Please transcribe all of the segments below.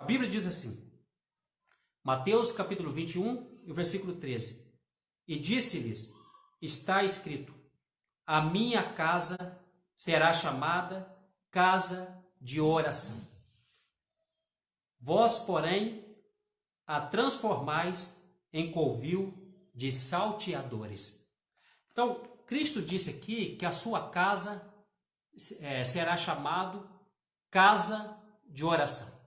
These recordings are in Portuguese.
Bíblia diz assim, Mateus capítulo 21, e o versículo 13. E disse-lhes, está escrito, a minha casa será chamada casa de oração. Vós, porém, a transformais em covil de salteadores. Então, Cristo disse aqui que a sua casa será chamado casa de oração.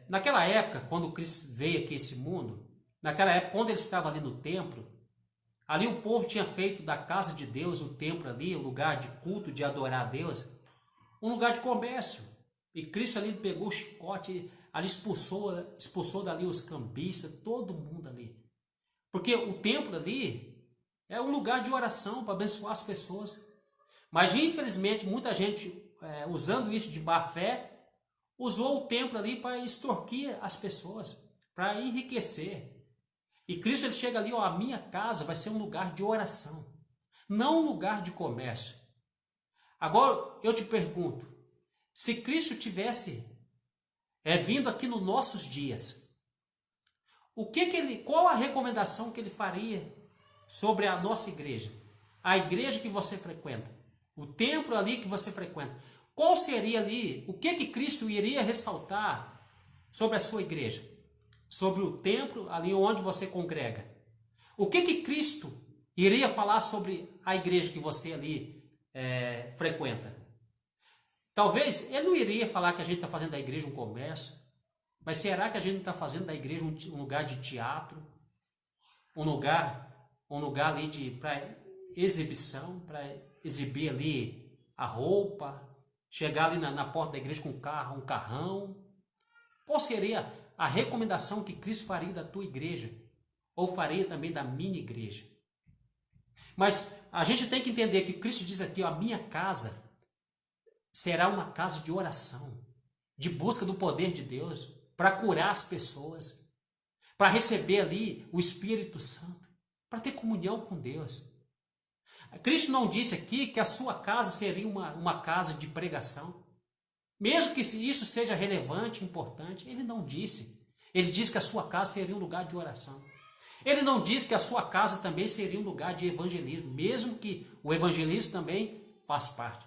Naquela época, quando Cristo veio aqui a esse mundo, naquela época, quando ele estava ali no templo, ali o povo tinha feito da casa de Deus, o templo ali, o lugar de culto, de adorar a Deus, um lugar de comércio. E Cristo ali pegou o chicote, ali expulsou dali os cambistas, todo mundo ali. Porque o templo ali é um lugar de oração para abençoar as pessoas. Mas infelizmente muita gente, usando isso de má fé, usou o templo ali para extorquir as pessoas, para enriquecer. E Cristo ele chega ali, ó, a minha casa vai ser um lugar de oração, não um lugar de comércio. Agora eu te pergunto, se Cristo tivesse vindo aqui nos nossos dias, qual a recomendação que ele faria sobre a nossa igreja? A igreja que você frequenta, o templo ali que você frequenta. Qual seria ali, o que Cristo iria ressaltar sobre a sua igreja? Sobre o templo ali onde você congrega. O que Cristo iria falar sobre a igreja que você ali frequenta? Talvez ele não iria falar que a gente está fazendo da igreja um comércio, mas será que a gente não está fazendo da igreja um lugar de teatro? Um lugar ali para exibição, para exibir ali a roupa, chegar ali na porta da igreja com um carrão? Qual seria a recomendação que Cristo faria da tua igreja? Ou faria também da minha igreja? Mas a gente tem que entender que Cristo diz aqui, ó, a minha casa será uma casa de oração, de busca do poder de Deus, para curar as pessoas, para receber ali o Espírito Santo, para ter comunhão com Deus. Cristo não disse aqui que a sua casa seria uma casa de pregação. Mesmo que isso seja relevante, importante, ele não disse. Ele disse que a sua casa seria um lugar de oração. Ele não disse que a sua casa também seria um lugar de evangelismo, mesmo que o evangelismo também faz parte.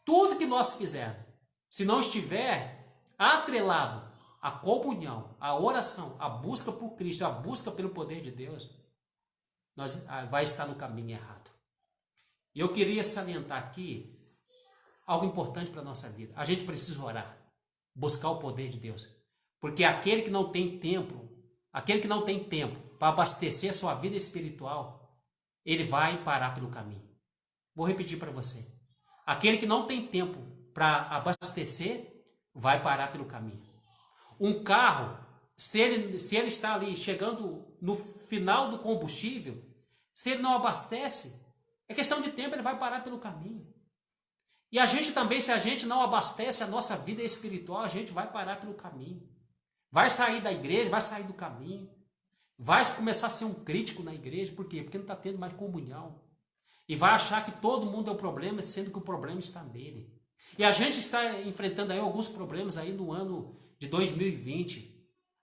Tudo que nós fizermos, se não estiver atrelado à comunhão, à oração, à busca por Cristo, à busca pelo poder de Deus, vai estar no caminho errado. E eu queria salientar aqui algo importante para a nossa vida. A gente precisa orar, buscar o poder de Deus. Porque aquele que não tem tempo para abastecer a sua vida espiritual, ele vai parar pelo caminho. Vou repetir para você. Aquele que não tem tempo para abastecer, vai parar pelo caminho. Um carro, se ele está ali chegando no final do combustível, se ele não abastece, é questão de tempo, ele vai parar pelo caminho. E a gente também, se a gente não abastece a nossa vida espiritual, a gente vai parar pelo caminho. Vai sair da igreja, vai sair do caminho. Vai começar a ser um crítico na igreja. Por quê? Porque não está tendo mais comunhão. E vai achar que todo mundo é o problema, sendo que o problema está nele. E a gente está enfrentando aí alguns problemas aí no ano de 2020.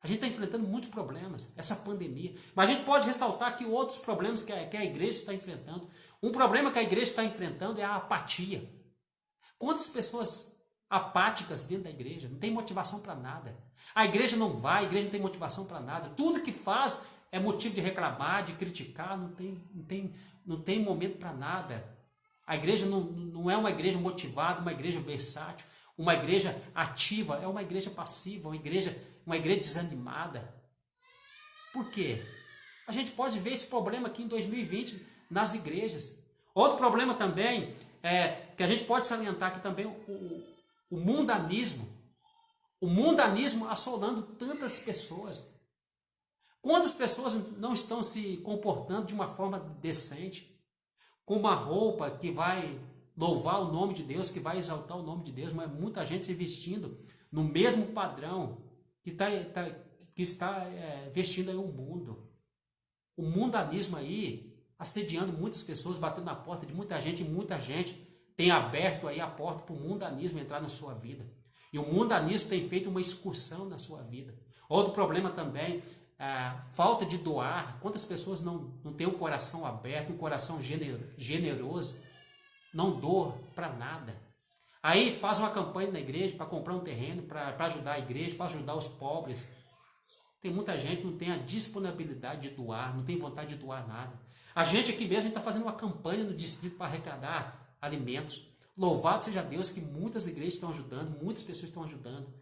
A gente está enfrentando muitos problemas, essa pandemia. Mas a gente pode ressaltar aqui outros problemas que a igreja está enfrentando. Um problema que a igreja está enfrentando é a apatia. Quantas pessoas apáticas dentro da igreja? Não tem motivação para nada. A igreja não vai, a igreja não tem motivação para nada. Tudo que faz é motivo de reclamar, de criticar, não tem momento para nada. A igreja não é uma igreja motivada, uma igreja versátil, uma igreja ativa, é uma igreja passiva, uma igreja desanimada. Por quê? A gente pode ver esse problema aqui em 2020 nas igrejas. Outro problema também que a gente pode salientar aqui também o mundanismo. O mundanismo assolando tantas pessoas. Quantas pessoas não estão se comportando de uma forma decente, com uma roupa que vai louvar o nome de Deus, que vai exaltar o nome de Deus, mas muita gente se vestindo no mesmo padrão que está vestindo aí o mundo. O mundanismo aí assediando muitas pessoas, batendo na porta de muita gente, e muita gente tem aberto aí a porta para o mundanismo entrar na sua vida. E o mundanismo tem feito uma excursão na sua vida. Outro problema também, a falta de doar. Quantas pessoas não têm um coração aberto, um coração generoso, não doam para nada. Aí faz uma campanha na igreja para comprar um terreno, para ajudar a igreja, para ajudar os pobres. Tem muita gente que não tem a disponibilidade de doar, não tem vontade de doar nada. A gente aqui mesmo está fazendo uma campanha no distrito para arrecadar alimentos. Louvado seja Deus que muitas igrejas estão ajudando, muitas pessoas estão ajudando.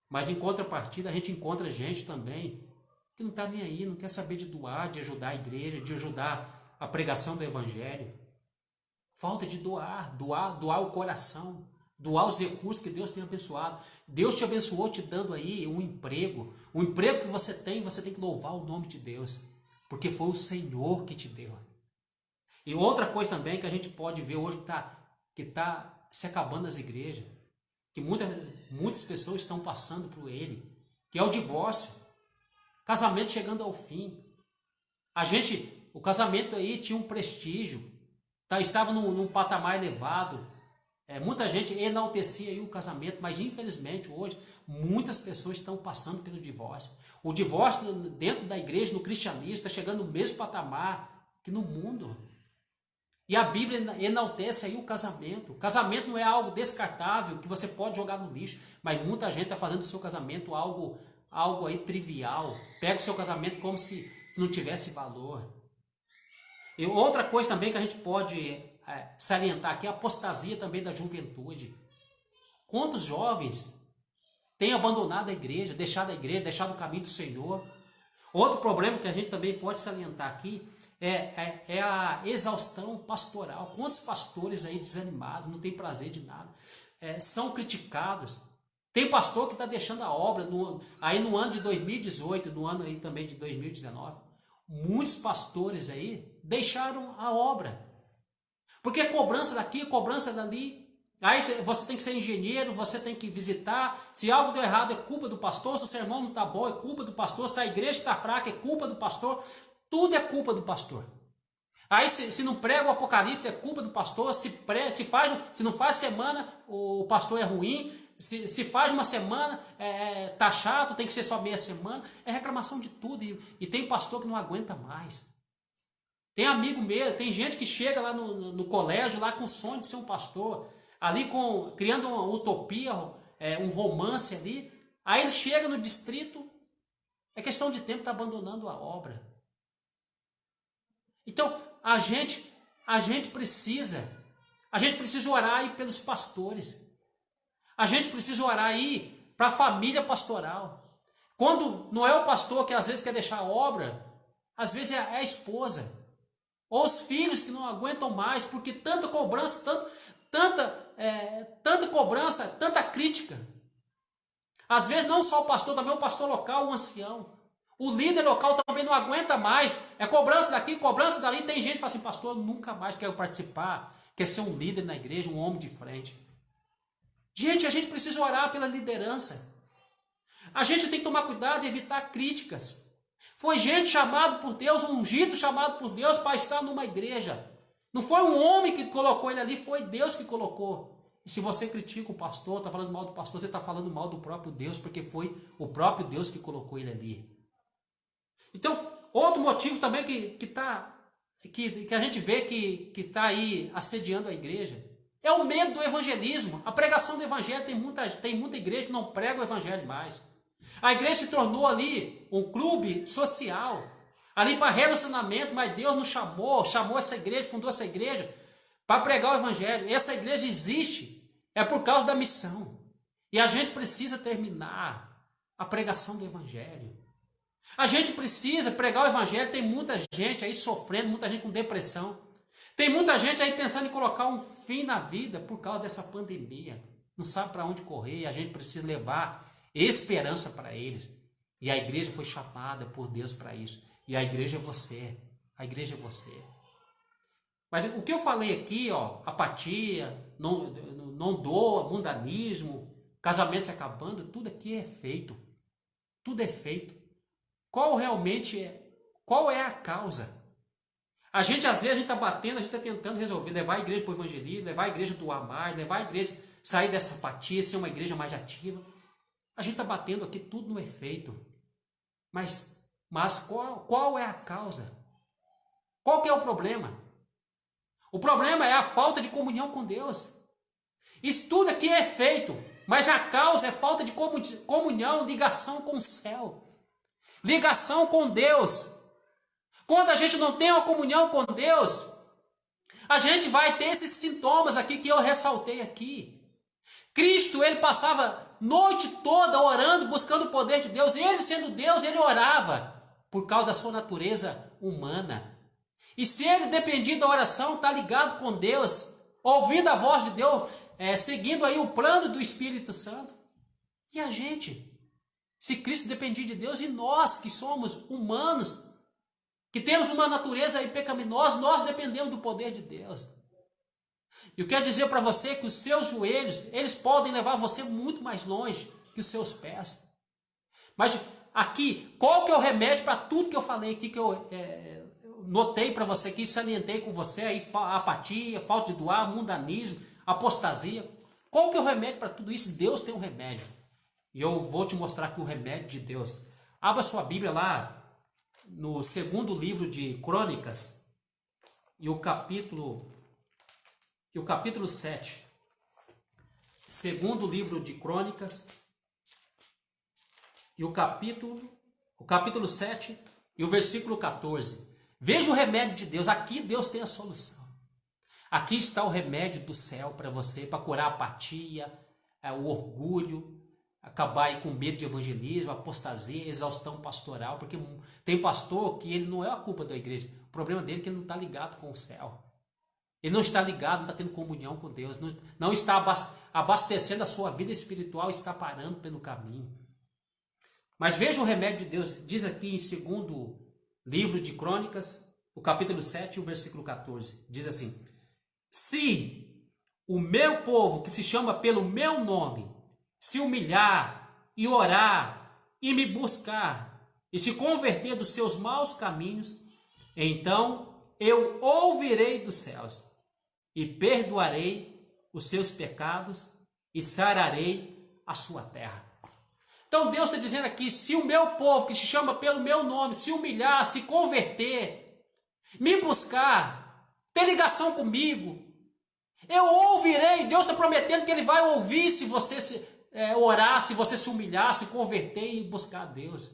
Mas em contrapartida a gente encontra gente também que não está nem aí, não quer saber de doar, de ajudar a igreja, de ajudar a pregação do evangelho. Falta de doar o coração, doar os recursos que Deus tem abençoado. Deus te abençoou te dando aí um emprego. O emprego que você tem que louvar o nome de Deus, porque foi o Senhor que te deu. E outra coisa também que a gente pode ver hoje que está se acabando nas igrejas, que muitas pessoas estão passando por ele, que é o divórcio. Casamento chegando ao fim. O casamento aí tinha um prestígio, estava num patamar elevado. Muita gente enaltecia aí o casamento, mas infelizmente hoje muitas pessoas estão passando pelo divórcio. O divórcio dentro da igreja, no cristianismo, está chegando no mesmo patamar que no mundo. E a Bíblia enaltece aí o casamento. O casamento não é algo descartável que você pode jogar no lixo, mas muita gente está fazendo do seu casamento algo aí trivial. Pega o seu casamento como se não tivesse valor. E outra coisa também que a gente pode salientar aqui é a apostasia também da juventude. Quantos jovens têm abandonado a igreja, deixado o caminho do Senhor? Outro problema que a gente também pode salientar aqui é a exaustão pastoral. Quantos pastores aí desanimados, não têm prazer de nada, são criticados. Tem pastor que está deixando a obra aí no ano de 2018, no ano aí também de 2019. Muitos pastores aí deixaram a obra. Porque é cobrança daqui, cobrança dali. Aí você tem que ser engenheiro, você tem que visitar. Se algo deu errado, é culpa do pastor. Se o sermão não está bom, é culpa do pastor. Se a igreja está fraca, é culpa do pastor. Tudo é culpa do pastor. Aí se não prega o Apocalipse, é culpa do pastor. Se não faz semana, o pastor é ruim. Se faz uma semana, tá chato, tem que ser só meia semana. É reclamação de tudo. E tem pastor que não aguenta mais. Tem amigo mesmo, tem gente que chega lá no colégio, lá com o sonho de ser um pastor, ali criando uma utopia, um romance ali. Aí ele chega no distrito, é questão de tempo, está abandonando a obra. Então, a gente precisa orar aí pelos pastores. A gente precisa orar aí para a família pastoral. Quando não é o pastor que às vezes quer deixar a obra, às vezes é a esposa. Ou os filhos que não aguentam mais, porque tanta cobrança, tanta cobrança, tanta crítica. Às vezes não só o pastor, também o pastor local, o ancião. O líder local também não aguenta mais. É cobrança daqui, cobrança dali. Tem gente que fala assim, pastor, eu nunca mais quero participar, quer ser um líder na igreja, um homem de frente. Gente, a gente precisa orar pela liderança. A gente tem que tomar cuidado e evitar críticas. Foi gente chamado por Deus, um ungido chamado por Deus para estar numa igreja. Não foi um homem que colocou ele ali, foi Deus que colocou. E se você critica o pastor, está falando mal do pastor, você está falando mal do próprio Deus, porque foi o próprio Deus que colocou ele ali. Então, outro motivo também que a gente vê que está aí assediando a igreja é o medo do evangelismo. A pregação do evangelho, tem muita igreja que não prega o evangelho mais. A igreja se tornou ali um clube social, ali para relacionamento, mas Deus nos chamou essa igreja, fundou essa igreja para pregar o evangelho. Essa igreja existe, é por causa da missão. E a gente precisa terminar a pregação do evangelho. A gente precisa pregar o evangelho. Tem muita gente aí sofrendo, muita gente com depressão. Tem muita gente aí pensando em colocar um fim na vida por causa dessa pandemia. Não sabe para onde correr, e a gente precisa levar esperança para eles. E a igreja foi chamada por Deus para isso. E a igreja é você. A igreja é você. Mas o que eu falei aqui, apatia, não doa, mundanismo, casamento se acabando, tudo aqui é feito. Tudo é feito. Qual é a causa? Às vezes a gente está batendo, a gente está tentando resolver, levar a igreja para o evangelismo, levar a igreja a doar mais, levar a igreja sair dessa apatia, ser uma igreja mais ativa. A gente está batendo aqui tudo no efeito. Mas qual é a causa? Qual que é o problema? O problema é a falta de comunhão com Deus. Isso tudo aqui é efeito, mas a causa é falta de comunhão, ligação com o céu. Ligação com Deus. Quando a gente não tem uma comunhão com Deus, a gente vai ter esses sintomas aqui que eu ressaltei aqui. Cristo, ele passava noite toda orando, buscando o poder de Deus. Ele sendo Deus, ele orava por causa da sua natureza humana. E se ele dependia da oração, está ligado com Deus, ouvindo a voz de Deus, seguindo aí o plano do Espírito Santo. E a gente? Se Cristo dependia de Deus, e nós que somos humanos, que temos uma natureza aí pecaminosa, nós dependemos do poder de Deus. E eu quero dizer para você que os seus joelhos, eles podem levar você muito mais longe que os seus pés. Mas aqui, qual que é o remédio para tudo que eu falei aqui, que eu notei para você aqui, salientei com você, aí, apatia, falta de doar, mundanismo, apostasia. Qual que é o remédio para tudo isso? Deus tem um remédio. E eu vou te mostrar aqui o remédio de Deus. Abra sua Bíblia lá no segundo livro de Crônicas e o capítulo 7. Segundo livro de Crônicas e o capítulo 7 e o versículo 14. Veja o remédio de Deus. Aqui Deus tem a solução. Aqui está o remédio do céu para você, para curar a apatia, o orgulho, acabar aí com medo de evangelismo, apostasia, exaustão pastoral, porque tem pastor que ele não é a culpa da igreja. O problema dele é que ele não está ligado com o céu. Ele não está ligado, não está tendo comunhão com Deus, não está abastecendo a sua vida espiritual, está parando pelo caminho. Mas veja o remédio de Deus, diz aqui em segundo livro de Crônicas, o capítulo 7 e o versículo 14, diz assim: se o meu povo, que se chama pelo meu nome, se humilhar e orar e me buscar e se converter dos seus maus caminhos, então eu ouvirei dos céus e perdoarei os seus pecados e sararei a sua terra. Então Deus está dizendo aqui, se o meu povo, que se chama pelo meu nome, se humilhar, se converter, me buscar, ter ligação comigo, eu ouvirei. Deus está prometendo que ele vai ouvir se você orar, se você se humilhar, se converter e buscar a Deus.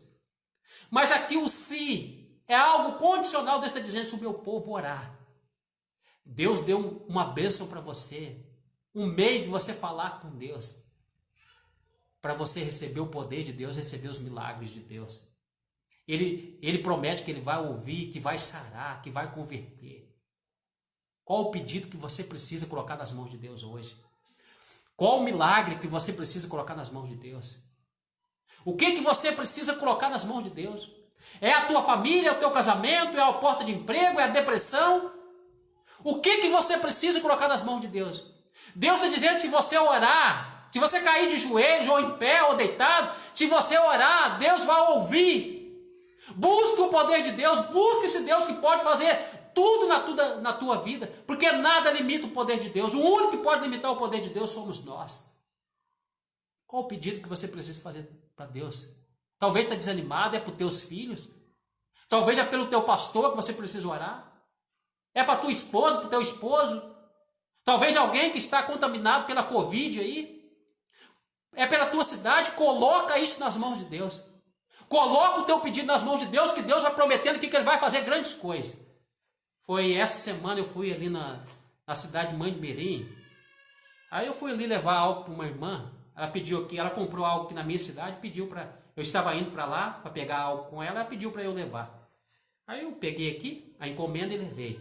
Mas aqui o se é algo condicional. Deus está dizendo, se o meu povo orar. Deus deu uma bênção para você, um meio de você falar com Deus, para você receber o poder de Deus, receber os milagres de Deus. Ele promete que ele vai ouvir, que vai sarar, que vai converter. Qual o pedido que você precisa colocar nas mãos de Deus hoje? Qual o milagre que você precisa colocar nas mãos de Deus? O que você precisa colocar nas mãos de Deus? É a tua família, é o teu casamento, é a porta de emprego, é a depressão? O que você precisa colocar nas mãos de Deus? Deus está dizendo, se você orar, se você cair de joelhos, ou em pé, ou deitado, se você orar, Deus vai ouvir. Busque o poder de Deus, busque esse Deus que pode fazer tudo na tua vida, porque nada limita o poder de Deus. O único que pode limitar o poder de Deus somos nós. Qual o pedido que você precisa fazer para Deus? Talvez está desanimado, é para os teus filhos. Talvez é pelo teu pastor que você precisa orar. É para tua esposa, para o teu esposo. Talvez alguém que está contaminado pela Covid aí. É pela tua cidade. Coloca isso nas mãos de Deus. Coloca o teu pedido nas mãos de Deus, que Deus vai prometendo que ele vai fazer grandes coisas. Foi essa semana, eu fui ali na cidade de Mãe de Mirim. Aí eu fui ali levar algo para uma irmã. Ela pediu aqui, ela comprou algo aqui na minha cidade, pediu para... Eu estava indo para lá para pegar algo com ela, ela pediu para eu levar. Aí eu peguei aqui a encomenda e levei.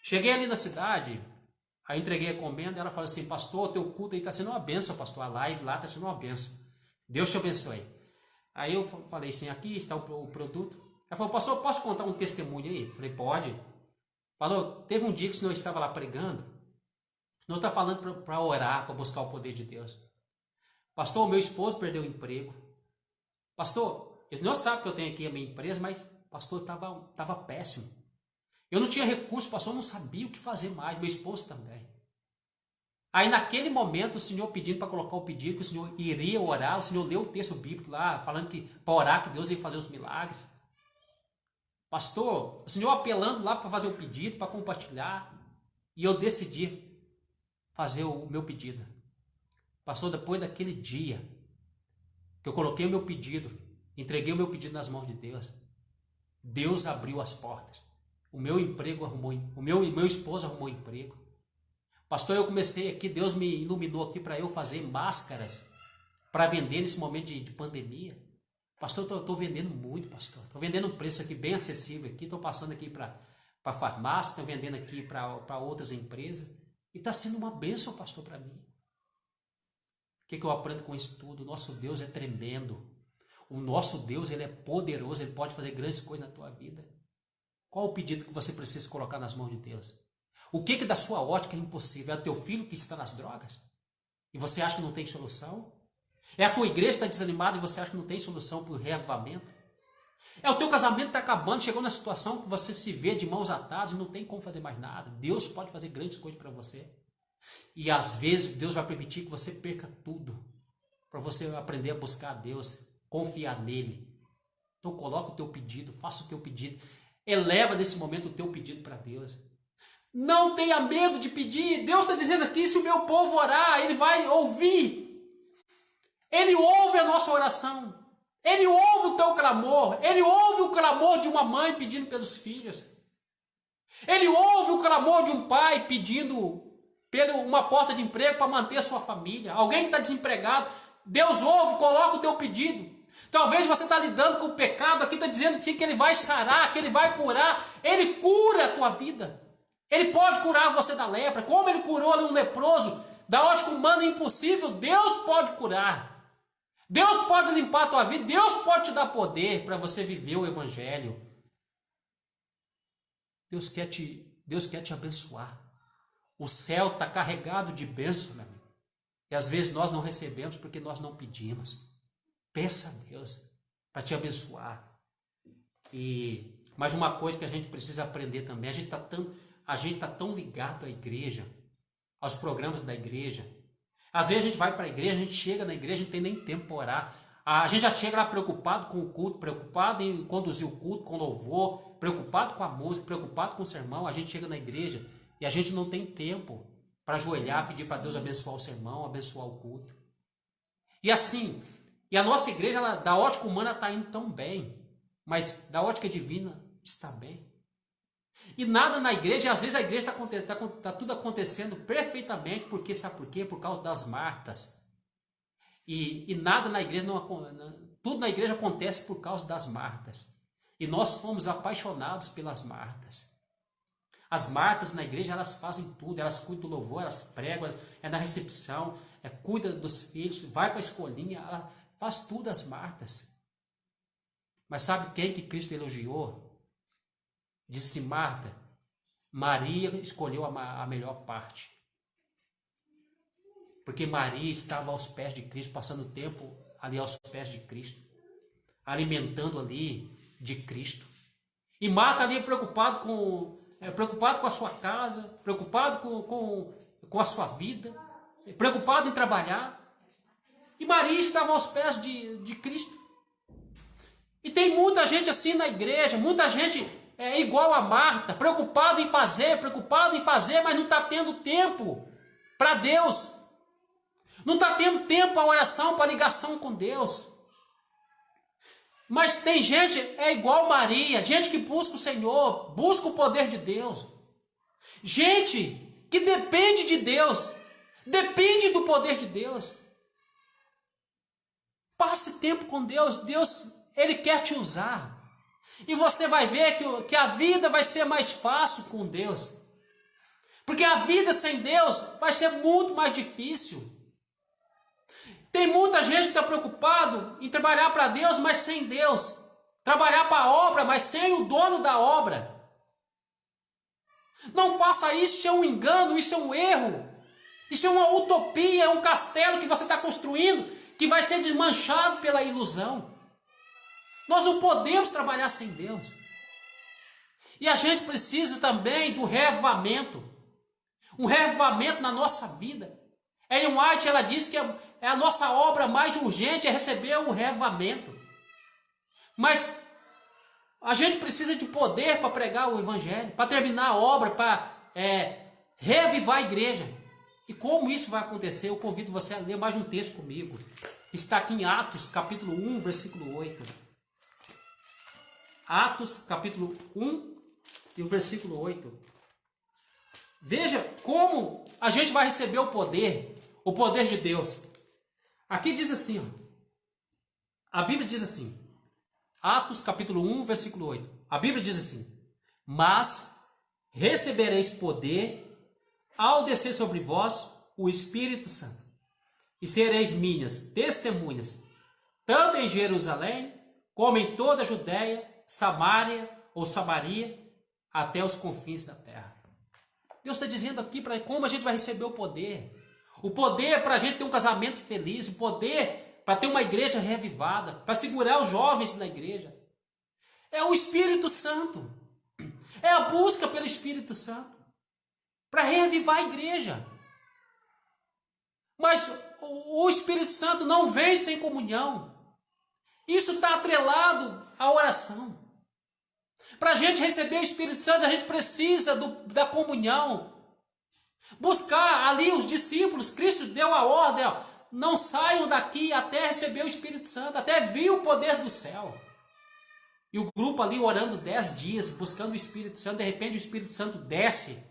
Cheguei ali na cidade, aí entreguei a encomenda, ela falou assim, pastor, teu culto aí está sendo uma benção, pastor, a live lá está sendo uma benção. Deus te abençoe. Aí eu falei assim, aqui está o produto. Ela falou, pastor, posso contar um testemunho aí? Eu falei, pode. Falou, teve um dia que o senhor estava lá pregando, não está falando para orar, para buscar o poder de Deus. Pastor, o meu esposo perdeu o emprego. Pastor, ele não sabe que eu tenho aqui a minha empresa, mas pastor, estava péssimo. Eu não tinha recurso, pastor, eu não sabia o que fazer mais, meu esposo também. Aí naquele momento o Senhor pedindo para colocar o pedido, que o Senhor iria orar, o Senhor leu o texto bíblico lá, falando que para orar que Deus ia fazer os milagres. Pastor, o Senhor apelando lá para fazer o pedido, para compartilhar. E eu decidi fazer o meu pedido. Pastor, depois daquele dia que eu coloquei o meu pedido, entreguei o meu pedido nas mãos de Deus, Deus abriu as portas. O meu emprego arrumou, meu esposo arrumou emprego. Pastor, eu comecei aqui, Deus me iluminou aqui para eu fazer máscaras para vender nesse momento de pandemia. Pastor, eu estou vendendo muito, pastor. Estou vendendo um preço aqui bem acessível aqui. Estou passando aqui para a farmácia, estou vendendo aqui para outras empresas. E está sendo uma bênção, pastor, para mim. O que eu aprendo com isso tudo? O nosso Deus é tremendo. O nosso Deus, ele é poderoso, ele pode fazer grandes coisas na tua vida. Qual o pedido que você precisa colocar nas mãos de Deus? O que da sua ótica é impossível? É o teu filho que está nas drogas? E você acha que não tem solução? É a tua igreja que está desanimada e você acha que não tem solução para o reavivamento? É o teu casamento que está acabando, chegou na situação que você se vê de mãos atadas e não tem como fazer mais nada. Deus pode fazer grandes coisas para você. E às vezes Deus vai permitir que você perca tudo, para você aprender a buscar a Deus, confiar nele. Então coloca o teu pedido, faça o teu pedido, eleva nesse momento o teu pedido para Deus. Não tenha medo de pedir. Deus está dizendo aqui, se o meu povo orar, ele vai ouvir. Ele ouve a nossa oração. Ele ouve o teu clamor. Ele ouve o clamor de uma mãe pedindo pelos filhos. Ele ouve o clamor de um pai pedindo uma porta de emprego para manter a sua família. Alguém que está desempregado. Deus ouve, coloca o teu pedido. Talvez você está lidando com o pecado, aqui está dizendo que ele vai sarar, que ele vai curar. Ele cura a tua vida. Ele pode curar você da lepra. Como ele curou ali um leproso, da ótica humana impossível, Deus pode curar. Deus pode limpar a tua vida. Deus pode te dar poder para você viver o evangelho. Deus quer te abençoar. O céu está carregado de bênção, meu amigo. E às vezes nós não recebemos porque nós não pedimos. Peça a Deus para te abençoar. Mas uma coisa que a gente precisa aprender também, a gente está tão ligado à igreja, aos programas da igreja. Às vezes a gente vai para a igreja, a gente chega na igreja, a gente não tem nem tempo para orar. A gente já chega lá preocupado com o culto, preocupado em conduzir o culto com louvor, preocupado com a música, preocupado com o sermão. A gente chega na igreja e a gente não tem tempo para ajoelhar, pedir para Deus abençoar o sermão, abençoar o culto. E assim, a nossa igreja, da ótica humana, está indo tão bem, mas da ótica divina está bem. E nada na igreja, às vezes a igreja está tudo acontecendo perfeitamente, porque sabe por quê? Por causa das Martas. E nada na igreja, tudo na igreja acontece por causa das Martas. E nós fomos apaixonados pelas Martas. As Martas na igreja, elas fazem tudo, elas cuidam do louvor, elas pregam, é na recepção, cuida dos filhos, vai para a escolinha, ela faz tudo as Martas. Mas sabe quem que Cristo elogiou? Disse Marta, Maria escolheu a melhor parte. Porque Maria estava aos pés de Cristo, passando tempo ali aos pés de Cristo, alimentando ali de Cristo. E Marta ali preocupado com a sua casa, preocupado com a sua vida, preocupado em trabalhar. E Maria estava aos pés de Cristo. E tem muita gente assim na igreja, muita gente igual a Marta, preocupado em fazer, mas não está tendo tempo para Deus. Não está tendo tempo para oração, para ligação com Deus. Mas tem gente, igual Maria, gente que busca o Senhor, busca o poder de Deus. Gente que depende de Deus, depende do poder de Deus. Passe tempo com Deus, Ele quer te usar. E você vai ver que a vida vai ser mais fácil com Deus. Porque a vida sem Deus vai ser muito mais difícil. Tem muita gente que está preocupado em trabalhar para Deus, mas sem Deus. Trabalhar para a obra, mas sem o dono da obra. Não faça isso, isso é um engano, isso é um erro. Isso é uma utopia, é um castelo que você está construindo, que vai ser desmanchado pela ilusão. Nós não podemos trabalhar sem Deus. E a gente precisa também do reavivamento. Um reavivamento na nossa vida. Ellen White, ela diz que é a nossa obra mais urgente é receber o reavivamento. Mas a gente precisa de poder para pregar o evangelho, para terminar a obra, para reavivar a igreja. E como isso vai acontecer? Eu convido você a ler mais um texto comigo. Está aqui em Atos, capítulo 1, versículo 8. Atos, capítulo 1 e o versículo 8. Veja como a gente vai receber o poder de Deus. Aqui diz assim, ó, a Bíblia diz assim, Atos capítulo 1, versículo 8. A Bíblia diz assim: mas recebereis poder ao descer sobre vós o Espírito Santo, e sereis minhas testemunhas, tanto em Jerusalém, como em toda a Judéia, Samária ou Samaria, até os confins da terra. Deus está dizendo aqui para como a gente vai receber o poder. O poder para a gente ter um casamento feliz, o poder para ter uma igreja reavivada, para segurar os jovens na igreja. É o Espírito Santo. É a busca pelo Espírito Santo para reavivar a igreja. Mas o Espírito Santo não vem sem comunhão. Isso está atrelado à oração. Para a gente receber o Espírito Santo, a gente precisa da comunhão. Buscar ali os discípulos. Cristo deu a ordem, ó, não saiam daqui até receber o Espírito Santo, até vir o poder do céu. E o grupo ali orando 10 dias, buscando o Espírito Santo, de repente o Espírito Santo desce.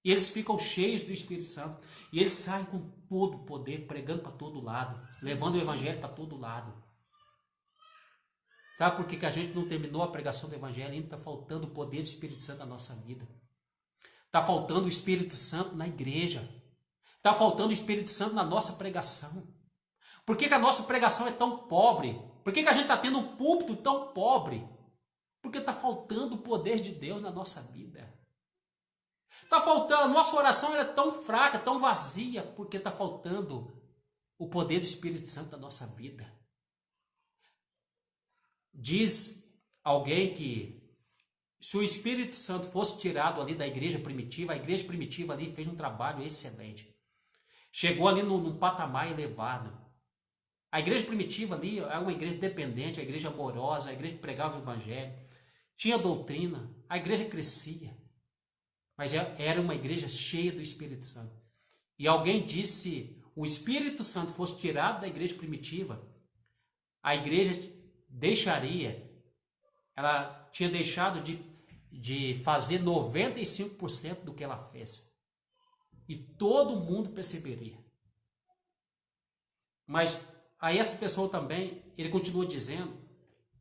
E eles ficam cheios do Espírito Santo. E eles saem com todo o poder, pregando para todo lado, levando o Evangelho para todo lado. Sabe por que a gente não terminou a pregação do Evangelho? Ainda está faltando o poder do Espírito Santo na nossa vida. Está faltando o Espírito Santo na igreja. Está faltando o Espírito Santo na nossa pregação. Por que a nossa pregação é tão pobre? Por que a gente está tendo um púlpito tão pobre? Porque está faltando o poder de Deus na nossa vida. Está faltando, a nossa oração é tão fraca, tão vazia, porque está faltando o poder do Espírito Santo na nossa vida. Diz alguém que se o Espírito Santo fosse tirado ali da igreja primitiva, a igreja primitiva ali fez um trabalho excelente. Chegou ali num patamar elevado. A igreja primitiva ali é uma igreja dependente, a igreja amorosa, a igreja que pregava o Evangelho. Tinha doutrina, a igreja crescia. Mas era uma igreja cheia do Espírito Santo. E alguém disse, se o Espírito Santo fosse tirado da igreja primitiva, a igreja deixaria, ela tinha deixado de fazer 95% do que ela fez. E todo mundo perceberia. Mas aí essa pessoa também, ele continua dizendo,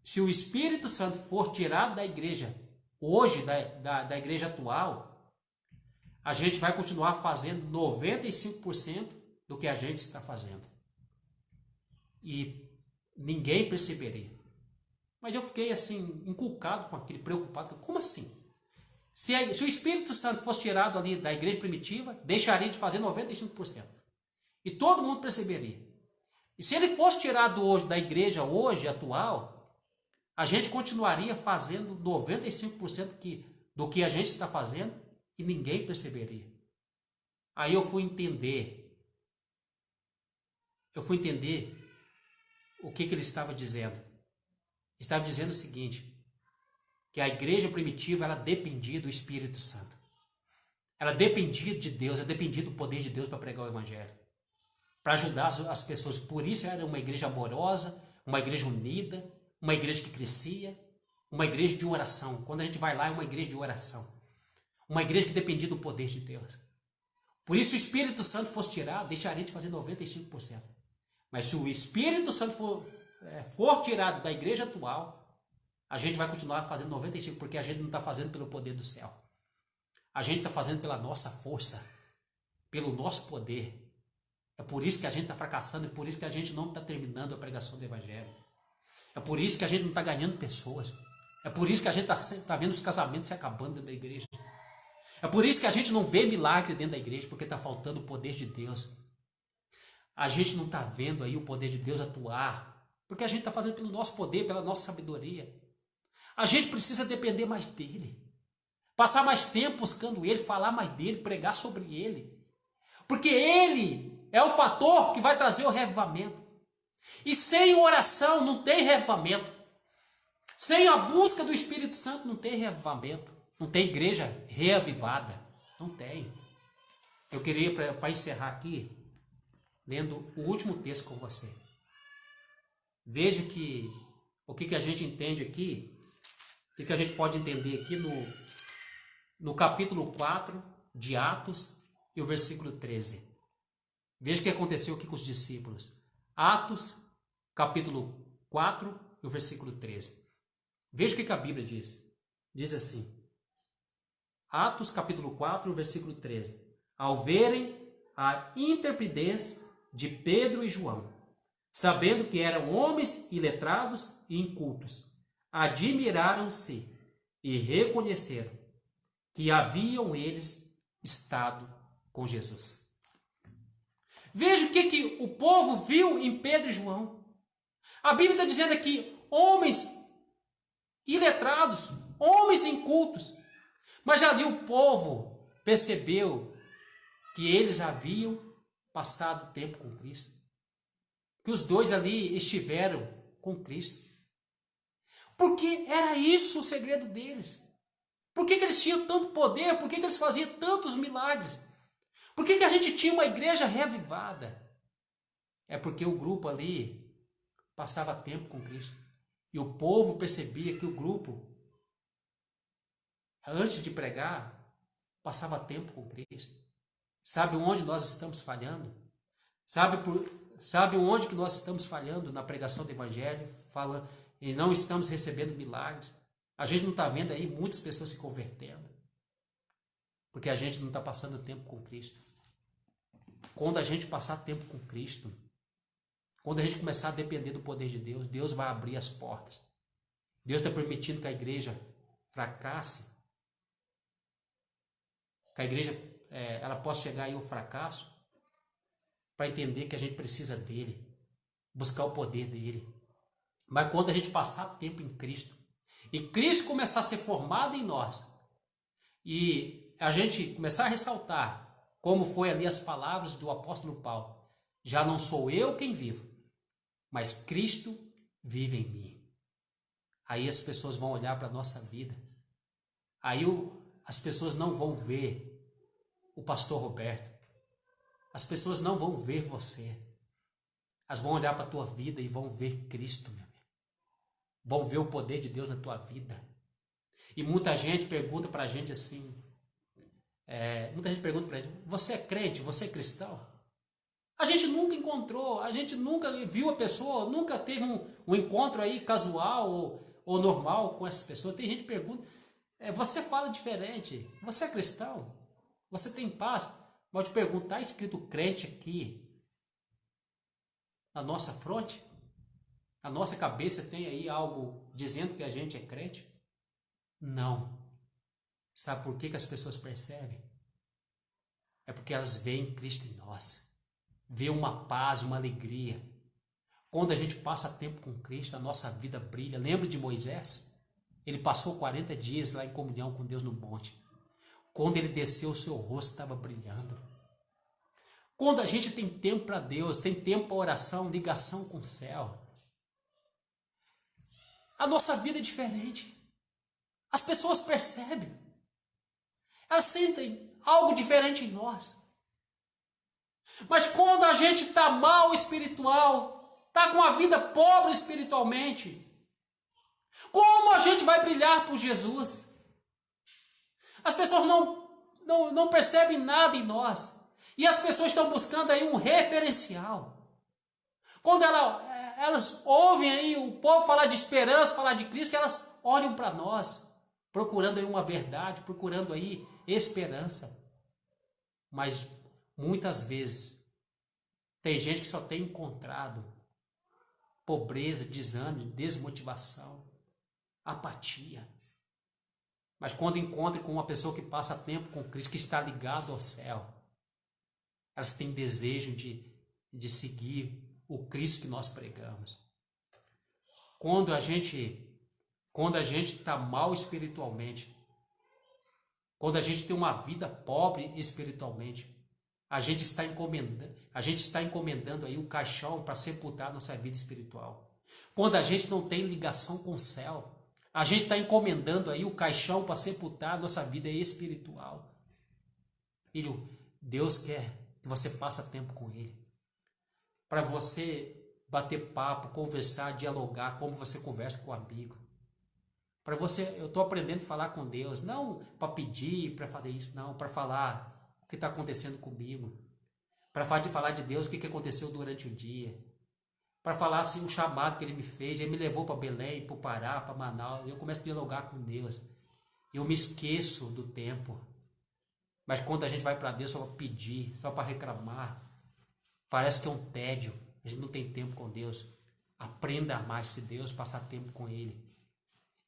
se o Espírito Santo for tirado da igreja, hoje, da igreja atual, a gente vai continuar fazendo 95% do que a gente está fazendo. E ninguém perceberia. Mas eu fiquei assim, inculcado com aquele, preocupado. Como assim? Se o Espírito Santo fosse tirado ali da igreja primitiva, deixaria de fazer 95%. E todo mundo perceberia. E se ele fosse tirado hoje da igreja hoje, atual, a gente continuaria fazendo 95% do que a gente está fazendo e ninguém perceberia. Aí eu fui entender o que ele estava dizendo. Ele estava dizendo o seguinte, que a igreja primitiva, ela dependia do Espírito Santo. Ela dependia de Deus, ela dependia do poder de Deus para pregar o Evangelho, para ajudar as pessoas. Por isso era uma igreja amorosa, uma igreja unida, uma igreja que crescia, uma igreja de oração. Quando a gente vai lá, é uma igreja de oração. Uma igreja que dependia do poder de Deus. Por isso, se o Espírito Santo fosse tirado, deixaria de fazer 95%. Mas se o Espírito Santo for tirado da igreja atual, a gente vai continuar fazendo 95%, porque a gente não está fazendo pelo poder do céu. A gente está fazendo pela nossa força, pelo nosso poder. É por isso que a gente está fracassando, é por isso que a gente não está terminando a pregação do Evangelho. É por isso que a gente não está ganhando pessoas. É por isso que a gente está vendo os casamentos se acabando dentro da igreja. É por isso que a gente não vê milagre dentro da igreja, porque está faltando o poder de Deus. A gente não está vendo aí o poder de Deus atuar, porque a gente está fazendo pelo nosso poder, pela nossa sabedoria. A gente precisa depender mais dele. Passar mais tempo buscando ele, falar mais dele, pregar sobre ele. Porque ele é o fator que vai trazer o reavivamento. E sem oração não tem reavivamento. Sem a busca do Espírito Santo não tem reavivamento. Não tem igreja reavivada. Não tem. Eu queria, para encerrar aqui, lendo o último texto com você. Veja que o que a gente entende aqui, o que a gente pode entender aqui no capítulo 4 de Atos e o versículo 13. Veja o que aconteceu aqui com os discípulos. Atos, capítulo 4 e o versículo 13. Veja o que a Bíblia diz. Diz assim. Atos, capítulo 4, versículo 13. Ao verem a intrepidez de Pedro e João, sabendo que eram homens iletrados e incultos, admiraram-se e reconheceram que haviam eles estado com Jesus. Veja o que o povo viu em Pedro e João. A Bíblia está dizendo aqui, homens iletrados, homens incultos. Mas já ali o povo percebeu que eles haviam passado tempo com Cristo. Que os dois ali estiveram com Cristo. Porque era isso o segredo deles. Por que eles tinham tanto poder? Por que eles faziam tantos milagres? Por que a gente tinha uma igreja reavivada? É porque o grupo ali passava tempo com Cristo. E o povo percebia que o grupo, antes de pregar, passava tempo com Cristo. Sabe onde nós estamos falhando? Sabe onde que nós estamos falhando na pregação do Evangelho? Falando, e não estamos recebendo milagres. A gente não está vendo aí muitas pessoas se convertendo. Porque a gente não está passando tempo com Cristo. Quando a gente passar tempo com Cristo, quando a gente começar a depender do poder de Deus, Deus vai abrir as portas. Deus está permitindo que a igreja fracasse, que a igreja ela possa chegar aí ao fracasso, para entender que a gente precisa dele, buscar o poder dele. Mas quando a gente passar tempo em Cristo, e Cristo começar a ser formado em nós, e a gente começar a ressaltar, como foi ali as palavras do apóstolo Paulo, já não sou eu quem vivo, mas Cristo vive em mim. Aí as pessoas vão olhar para a nossa vida. Aí as pessoas não vão ver o pastor Roberto. As pessoas não vão ver você. Elas vão olhar para a tua vida e vão ver Cristo, meu amigo. Vão ver o poder de Deus na tua vida. E muita gente pergunta para a gente assim, você é crente, você é cristão? A gente nunca encontrou, a gente nunca viu a pessoa, nunca teve um encontro aí casual ou normal com essa pessoa. Tem gente que pergunta, você fala diferente, você é cristão? Você tem paz? Mas eu te pergunto, está escrito crente aqui na nossa fronte? A nossa cabeça tem aí algo dizendo que a gente é crente? Não. Sabe por que as pessoas percebem? É porque elas veem Cristo em nós. Vê uma paz, uma alegria. Quando a gente passa tempo com Cristo, a nossa vida brilha. Lembra de Moisés? Ele passou 40 dias lá em comunhão com Deus no monte. Quando ele desceu, o seu rosto estava brilhando. Quando a gente tem tempo para Deus, tem tempo para oração, ligação com o céu, a nossa vida é diferente. As pessoas percebem. Elas sentem algo diferente em nós. Mas quando a gente está mal espiritual, está com a vida pobre espiritualmente, como a gente vai brilhar por Jesus? As pessoas não percebem nada em nós. E as pessoas estão buscando aí um referencial. Quando elas ouvem aí o povo falar de esperança, falar de Cristo, elas olham para nós, procurando aí uma verdade, procurando aí esperança. Mas muitas vezes tem gente que só tem encontrado pobreza, desânimo, desmotivação, apatia. Mas quando encontra com uma pessoa que passa tempo com Cristo, que está ligado ao céu, elas têm desejo de seguir o Cristo que nós pregamos. Quando a gente está mal espiritualmente, quando a gente tem uma vida pobre espiritualmente, a gente está encomendando aí o caixão para sepultar nossa vida espiritual. Quando a gente não tem ligação com o céu, a gente está encomendando aí o caixão para sepultar nossa vida espiritual. Filho, Deus quer que você passe tempo com Ele. Para você bater papo, conversar, dialogar, como você conversa com um amigo. Para você, eu estou aprendendo a falar com Deus, não para pedir, para fazer isso, não, para falar o que está acontecendo comigo. Para falar de Deus, o que aconteceu durante o dia. Para falar assim, o chamado que Ele me fez, Ele me levou para Belém, para o Pará, para Manaus, eu começo a dialogar com Deus. Eu me esqueço do tempo. Mas quando a gente vai para Deus só para pedir, só para reclamar, parece que é um tédio. A gente não tem tempo com Deus. Aprenda a amar esse Deus, passar tempo com Ele.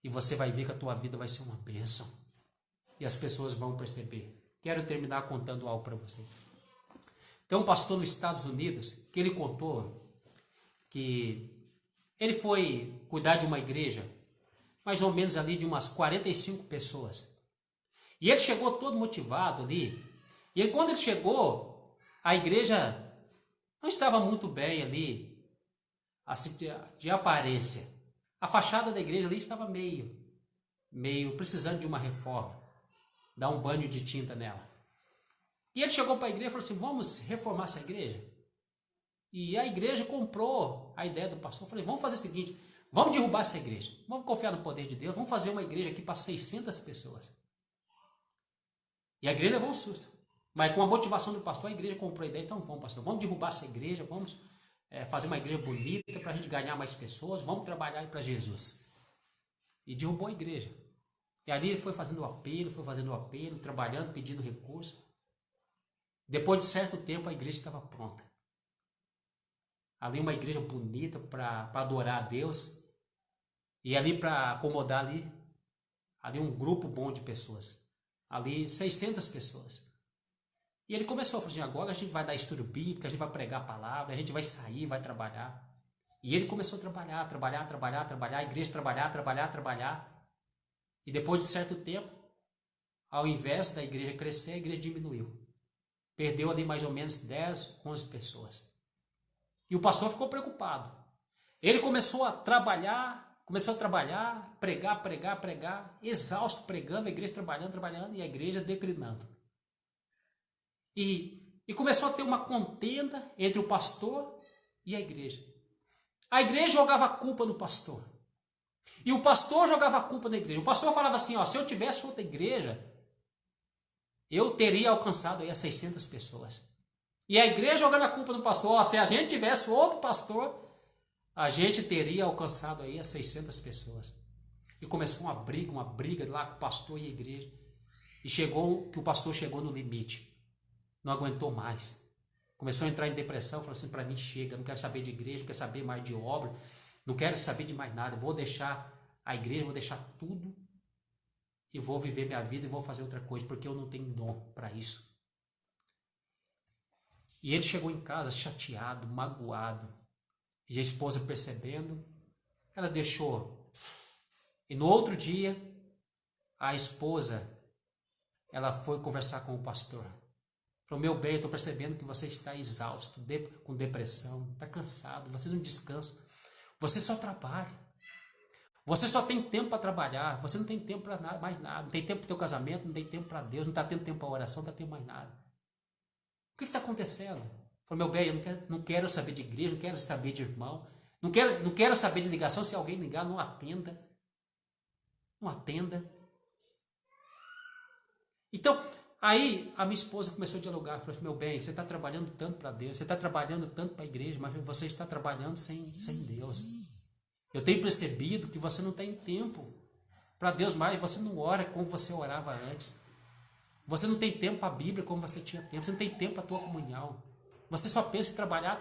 E você vai ver que a tua vida vai ser uma bênção. E as pessoas vão perceber. Quero terminar contando algo para você. Tem um pastor nos Estados Unidos que ele contou que ele foi cuidar de uma igreja, mais ou menos ali de umas 45 pessoas. E ele chegou todo motivado ali. E quando ele chegou, a igreja não estava muito bem ali, assim, de aparência. A fachada da igreja ali estava meio precisando de uma reforma. Dar um banho de tinta nela. E ele chegou para a igreja e falou assim, vamos reformar essa igreja? E a igreja comprou a ideia do pastor. Eu falei, vamos fazer o seguinte, vamos derrubar essa igreja. Vamos confiar no poder de Deus, vamos fazer uma igreja aqui para 600 pessoas. E a igreja levou um susto. Mas com a motivação do pastor, a igreja comprou a ideia. Então vamos, pastor, vamos derrubar essa igreja, vamos fazer uma igreja bonita para a gente ganhar mais pessoas, vamos trabalhar para Jesus. E derrubou a igreja. E ali ele foi fazendo o apelo, trabalhando, pedindo recurso. Depois de certo tempo, a igreja estava pronta. Ali uma igreja bonita para adorar a Deus. E ali para acomodar ali um grupo bom de pessoas. Ali 600 pessoas. E ele começou a falar, agora a gente vai dar estudo bíblico, a gente vai pregar a palavra, a gente vai sair, vai trabalhar. E ele começou a trabalhar, a igreja trabalhar. E depois de certo tempo, ao invés da igreja crescer, a igreja diminuiu. Perdeu ali mais ou menos 10, 11 pessoas. E o pastor ficou preocupado. Ele começou a trabalhar, pregar, exausto pregando, a igreja trabalhando e a igreja declinando. E começou a ter uma contenda entre o pastor e a igreja. A igreja jogava a culpa no pastor. E o pastor jogava a culpa na igreja. O pastor falava assim, se eu tivesse outra igreja, eu teria alcançado aí as 600 pessoas. E a igreja jogando a culpa no pastor, se a gente tivesse outro pastor, a gente teria alcançado aí as 600 pessoas. E começou uma briga lá com o pastor e a igreja. E o pastor chegou no limite. Não aguentou mais. Começou a entrar em depressão, falou assim, para mim chega, não quero saber de igreja, não quero saber mais de obra, não quero saber de mais nada, vou deixar a igreja, vou deixar tudo e vou viver minha vida e vou fazer outra coisa, porque eu não tenho dom para isso. E ele chegou em casa chateado, magoado, e a esposa percebendo, ela deixou. E no outro dia, a esposa, ela foi conversar com o pastor. Falou, meu bem, eu estou percebendo que você está exausto, com depressão, está cansado, você não descansa, você só trabalha, você só tem tempo para trabalhar, você não tem tempo para mais nada, não tem tempo para o teu casamento, não tem tempo para Deus, não está tendo tempo para oração, não está tendo mais nada. O que está acontecendo? Falou, meu bem, eu não quero saber de igreja, não quero saber de irmão, não quero saber de ligação, se alguém ligar, não atenda. Não atenda. Então, aí a minha esposa começou a dialogar, falou, meu bem, você está trabalhando tanto para Deus, você está trabalhando tanto para a igreja, mas você está trabalhando sem Deus. Eu tenho percebido que você não tem tempo para Deus mais, você não ora como você orava antes. Você não tem tempo para a Bíblia como você tinha tempo, você não tem tempo para a tua comunhão. Você só pensa em trabalhar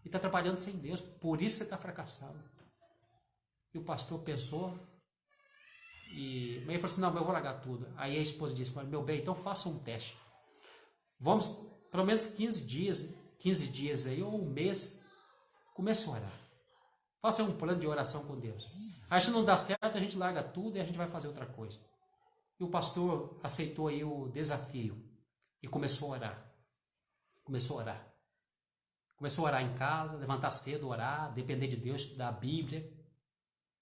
e está trabalhando sem Deus, por isso você está fracassando. E o pastor pensou, e ele falou assim, não, eu vou largar tudo. Aí a esposa disse, meu bem, então faça um teste. Vamos, pelo menos 15 dias aí, ou um mês, comece a orar. Faça um plano de oração com Deus. Aí se não dá certo, a gente larga tudo e a gente vai fazer outra coisa. E o pastor aceitou aí o desafio e começou a orar. Começou a orar. Começou a orar em casa, levantar cedo, orar, depender de Deus, estudar a Bíblia.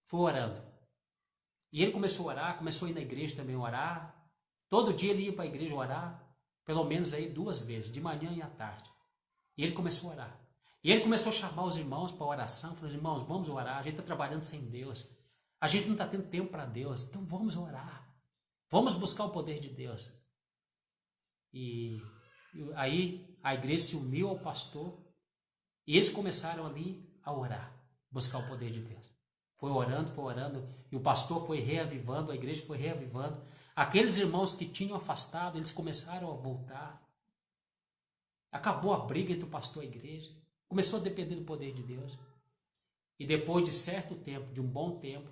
Foi orando. E ele começou a orar, começou a ir na igreja também orar. Todo dia ele ia para a igreja orar, pelo menos aí 2 vezes, de manhã e à tarde. E ele começou a orar. E ele começou a chamar os irmãos para a oração, falou, irmãos, vamos orar, a gente está trabalhando sem Deus. A gente não está tendo tempo para Deus, então vamos orar. Vamos buscar o poder de Deus. E aí a igreja se uniu ao pastor e eles começaram ali a orar, buscar o poder de Deus. Foi orando, e o pastor foi reavivando, a igreja foi reavivando. Aqueles irmãos que tinham afastado, eles começaram a voltar. Acabou a briga entre o pastor e a igreja. Começou a depender do poder de Deus. E depois de certo tempo, de um bom tempo,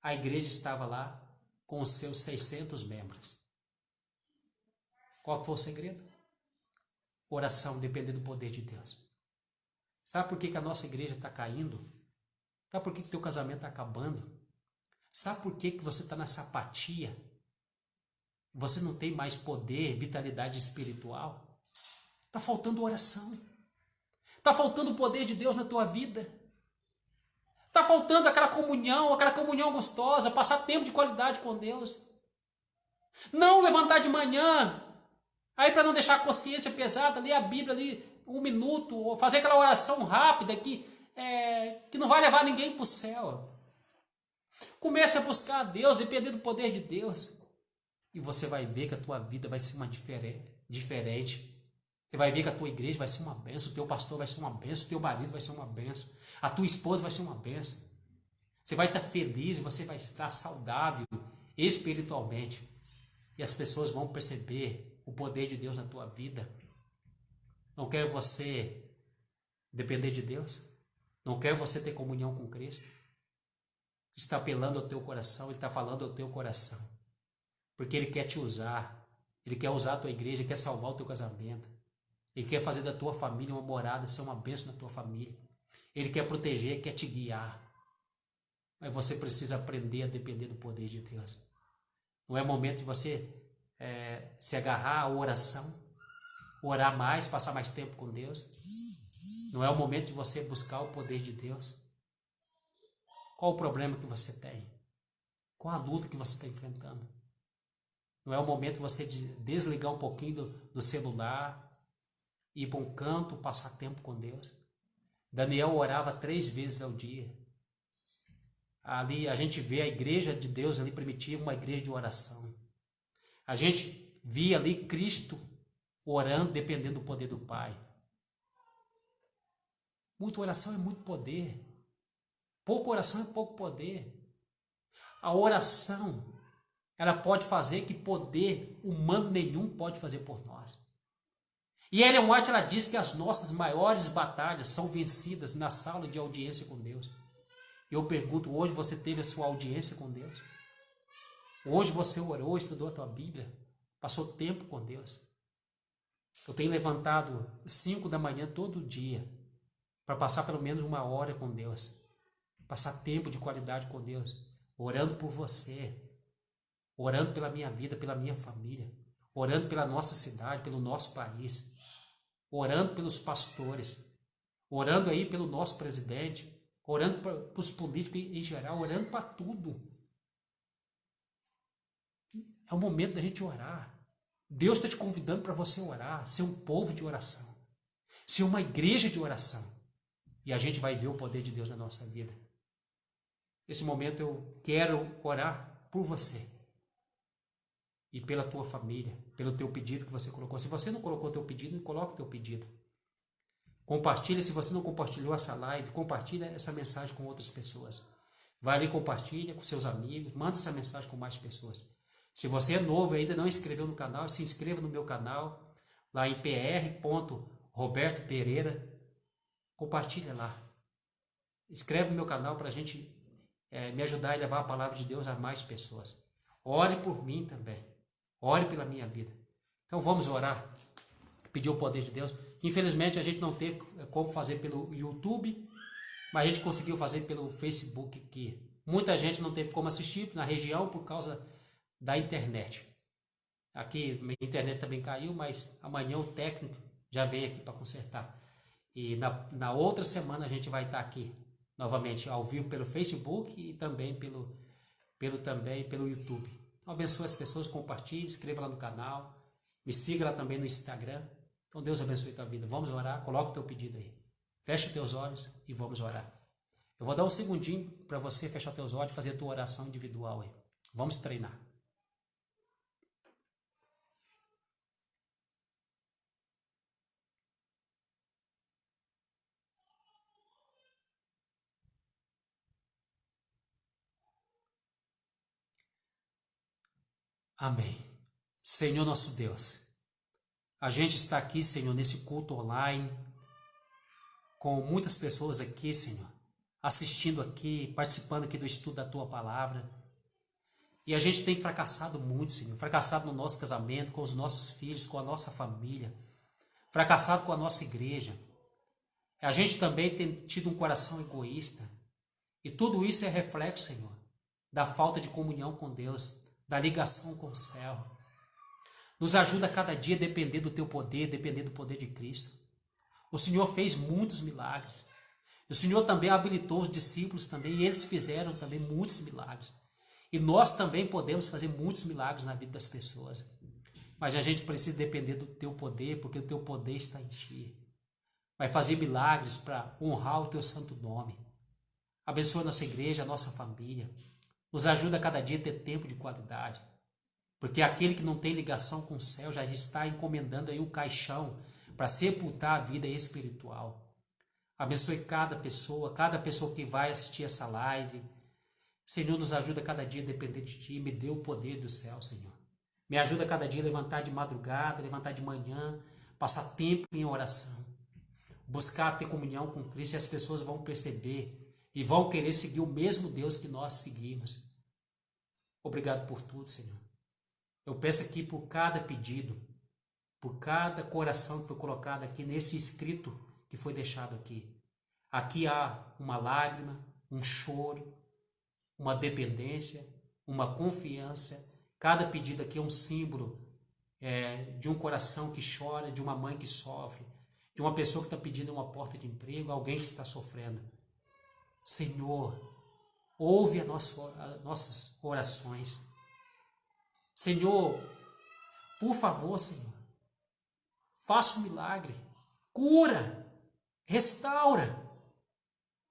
a igreja estava lá com os seus 600 membros. Qual foi o segredo? Oração, depender do poder de Deus. Sabe por que a nossa igreja está caindo? Sabe por que o teu casamento está acabando? Sabe por que você está nessa apatia? Você não tem mais poder, vitalidade espiritual? Está faltando oração. Está faltando o poder de Deus na tua vida. Está faltando aquela comunhão gostosa, passar tempo de qualidade com Deus. Não levantar de manhã, aí para não deixar a consciência pesada, ler a Bíblia ali 1 minuto, ou fazer aquela oração rápida que não vai levar ninguém para o céu. Comece a buscar a Deus, depender do poder de Deus. E você vai ver que a tua vida vai ser uma diferente. Você vai ver que a tua igreja vai ser uma bênção, o teu pastor vai ser uma bênção, o teu marido vai ser uma bênção, a tua esposa vai ser uma bênção. Você vai estar feliz, você vai estar saudável espiritualmente. E as pessoas vão perceber o poder de Deus na tua vida. Não quer você depender de Deus? Não quer você ter comunhão com Cristo? Está apelando ao teu coração, Ele está falando ao teu coração. Porque Ele quer te usar. Ele quer usar a tua igreja, Ele quer salvar o teu casamento. Ele quer fazer da tua família uma morada, ser uma bênção na tua família. Ele quer proteger, quer te guiar. Mas você precisa aprender a depender do poder de Deus. Não é momento de você se agarrar à oração, orar mais, passar mais tempo com Deus. Não é o momento de você buscar o poder de Deus. Qual o problema que você tem? Qual a luta que você está enfrentando? Não é o momento de você desligar um pouquinho do celular, ir para um canto, passar tempo com Deus. Daniel orava 3 vezes ao dia. Ali a gente vê a igreja de Deus ali primitiva, uma igreja de oração. A gente via ali Cristo orando, dependendo do poder do Pai. Muita oração é muito poder. Pouca oração é pouco poder. A oração, ela pode fazer que poder humano nenhum pode fazer por nós. E Ellen White, ela diz que as nossas maiores batalhas são vencidas na sala de audiência com Deus. Eu pergunto, hoje você teve a sua audiência com Deus? Hoje você orou, estudou a tua Bíblia, passou tempo com Deus? Eu tenho levantado 5 da manhã todo dia para passar pelo menos 1 hora com Deus. Passar tempo de qualidade com Deus, orando por você, orando pela minha vida, pela minha família, orando pela nossa cidade, pelo nosso país, orando pelos pastores, orando aí pelo nosso presidente, orando para os políticos em geral, orando para tudo. É o momento da gente orar. Deus está te convidando para você orar, ser um povo de oração, ser uma igreja de oração. E a gente vai ver o poder de Deus na nossa vida. Nesse momento eu quero orar por você e pela tua família, pelo teu pedido que você colocou. Se você não colocou o teu pedido, coloque o teu pedido. Compartilha, se você não compartilhou essa live, compartilha essa mensagem com outras pessoas. Vai ali, compartilha com seus amigos, manda essa mensagem com mais pessoas. Se você é novo e ainda não inscreveu no canal, se inscreva no meu canal, lá em pr.roberto Pereira. Compartilha lá. Escreve no meu canal para a gente me ajudar a levar a palavra de Deus a mais pessoas. Ore por mim também. Ore pela minha vida. Então vamos orar. Pedir o poder de Deus. Infelizmente a gente não teve como fazer pelo YouTube, mas a gente conseguiu fazer pelo Facebook aqui. Muita gente não teve como assistir na região por causa da internet. Aqui a internet também caiu, mas amanhã o técnico já veio aqui para consertar. E na outra semana a gente vai estar aqui novamente ao vivo pelo Facebook e também pelo YouTube. Então abençoe as pessoas, compartilhe, inscreva lá no canal, me siga lá também no Instagram. Então Deus abençoe a tua vida. Vamos orar, coloca o teu pedido aí. Feche os teus olhos e vamos orar. Eu vou dar um segundinho para você fechar teus olhos e fazer a tua oração individual aí. Vamos treinar. Amém. Senhor nosso Deus, a gente está aqui, Senhor, nesse culto online, com muitas pessoas aqui, Senhor, assistindo aqui, participando aqui do estudo da Tua Palavra. E a gente tem fracassado muito, Senhor, fracassado no nosso casamento, com os nossos filhos, com a nossa família, fracassado com a nossa igreja. A gente também tem tido um coração egoísta. E tudo isso é reflexo, Senhor, da falta de comunhão com Deus, da ligação com o céu. Nos ajuda a cada dia a depender do Teu poder, depender do poder de Cristo. O Senhor fez muitos milagres. O Senhor também habilitou os discípulos também, e eles fizeram também muitos milagres. E nós também podemos fazer muitos milagres na vida das pessoas. Mas a gente precisa depender do Teu poder, porque o Teu poder está em Ti. Vai fazer milagres para honrar o Teu santo nome. Abençoa a nossa igreja, a nossa família. Nos ajuda a cada dia a ter tempo de qualidade. Porque aquele que não tem ligação com o céu já está encomendando aí o caixão para sepultar a vida espiritual. Abençoe cada pessoa que vai assistir essa live. Senhor, nos ajuda a cada dia a depender de Ti. Me dê o poder do céu, Senhor. Me ajuda a cada dia a levantar de madrugada, levantar de manhã, passar tempo em oração. Buscar ter comunhão com Cristo, e as pessoas vão perceber e vão querer seguir o mesmo Deus que nós seguimos. Obrigado por tudo, Senhor. Eu peço aqui por cada pedido, por cada coração que foi colocado aqui nesse escrito que foi deixado aqui. Aqui há uma lágrima, um choro, uma dependência, uma confiança. Cada pedido aqui é um símbolo de um coração que chora, de uma mãe que sofre, de uma pessoa que está pedindo uma porta de emprego, alguém que está sofrendo. Senhor, ouve as nossas orações. Senhor, por favor, Senhor, faça um milagre, cura, restaura,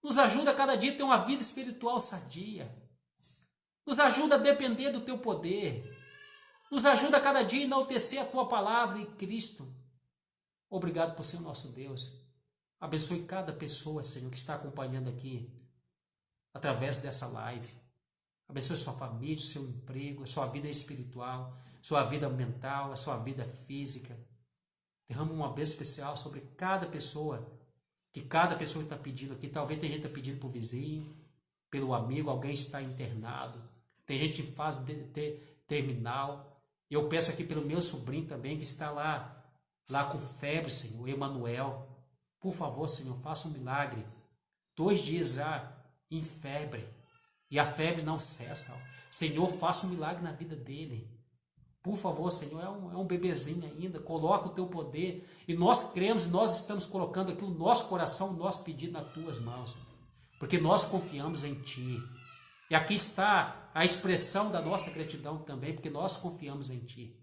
nos ajuda a cada dia a ter uma vida espiritual sadia, nos ajuda a depender do Teu poder, nos ajuda a cada dia a enaltecer a Tua palavra em Cristo. Obrigado por ser o nosso Deus. Abençoe cada pessoa, Senhor, que está acompanhando aqui, através dessa live. Abençoe sua família, seu emprego, a sua vida espiritual, sua vida mental, a sua vida física. Derrama uma bênção especial sobre cada pessoa que está pedindo aqui. Talvez tem gente que está pedindo para o vizinho, pelo amigo, alguém está internado. Tem gente em fase terminal. Eu peço aqui pelo meu sobrinho também, que está lá com febre, Senhor, Emanuel. Por favor, Senhor, faça um milagre. 2 dias já em febre. E a febre não cessa. Senhor, faça um milagre na vida dele. Por favor, Senhor, é um bebezinho ainda. Coloca o Teu poder. E nós cremos, nós estamos colocando aqui o nosso coração, o nosso pedido nas Tuas mãos. Porque nós confiamos em Ti. E aqui está a expressão da nossa gratidão também, porque nós confiamos em Ti.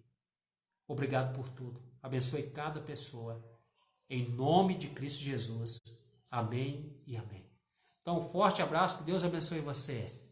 Obrigado por tudo. Abençoe cada pessoa. Em nome de Cristo Jesus. Amém e amém. Então, um forte abraço, que Deus abençoe você.